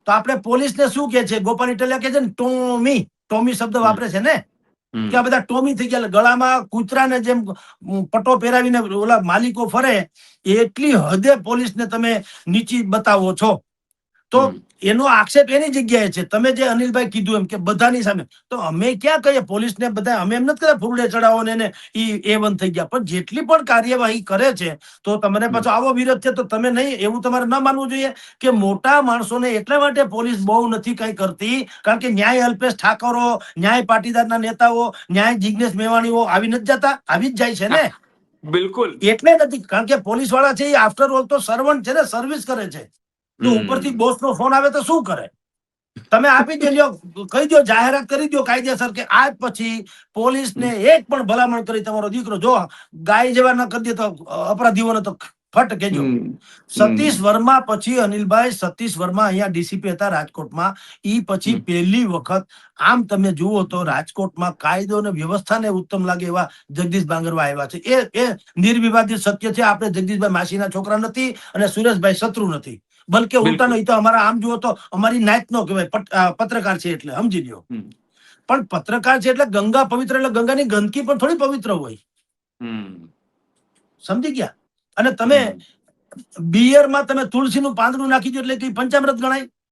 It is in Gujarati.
તો આપણે પોલીસને શું કે છે, ગોપાલ ઇટાલિયા કે છે ને ટોમી શબ્દ વાપરે છે ને, કે આ બધા ટોમી થઈ ગયા, ગળામાં કૂતરાને જેમ પટ્ટો પહેરાવીને ઓલા માલિકો ફરે, એટલી હદે પોલીસને તમે નીચી બતાવો છો. તો એનો આક્ષેપ એની જગ્યાએ છે. તમે જે અનિલભાઈ કીધું એમ કે બધાની સામે, તો અમે ક્યાં કહીએ પોલીસને બધા, અમે એમ નથી કહેતા ફૂરડે ચડાવો ને એને A1 થઈ ગયા, પણ જેટલી પણ કાર્યવાહી કરે છે, તો તમને પાછો આવો વિરોધ છે, તો તમે નહીં, એવું તમારે ન માનવું જોઈએ કે મોટા માણસોને એટલા માટે પોલીસ બહુ નથી કઈ કરતી, કારણ કે ન્યાય અલ્પેશ ઠાકોરો, ન્યાય પાટીદારના નેતાઓ, ન્યાય જિગ્નેશ મેવાણીઓ આવી નથી જતા, આવી જ જાય છે ને. બિલકુલ. એટલે નથી, કારણ કે પોલીસ વાળા છે એ આફ્ટર ઓલ તો સર્વન્ટ છે ને, સર્વિસ કરે છે. તો ઉપરથી બોસ નો ફોન આવે તો શું કરે? તમે આપી દો, કહી દો, જાહેરાત કરી દો કાયદેસર કે આજ પછી પોલીસને એક પણ ભલામણ કરી તમારો દીકરો જો ગાય જેવા ન કરી દે તો અપરાધીઓને તો ફટ કેજો. સતીશ વર્મા પછી અનિલભાઈ, સતીશ વર્મા અહીંયા ડીસીપી હતા રાજકોટમાં, ઈ પછી પહેલી વખત આમ તમે જુઓ તો રાજકોટમાં કાયદો અને વ્યવસ્થાને ઉત્તમ લાગે એવા જગદીશ બાંગરવા આવ્યા છે. એ નિર્વિવાદિત સત્ય છે. આપણે જગદીશભાઈ માસીના છોકરા નથી અને સુરેશભાઈ શત્રુ નથી, બલકે ઉલટાનો એ તો અમારા, આમ જુઓ તો અમારી નાયત નો કહેવાય, પત્રકાર છે એટલે સમજી લ્યો. પણ પત્રકાર છે એટલે ગંગા પવિત્ર, એટલે ગંગાની ગંદકી પણ થોડી પવિત્ર હોય, સમજી ગયા? અને તમે બિયરમાં તમે તુલસીનું પાંદડું નાખી દો એટલે કઈ પંચામૃત ગણાય?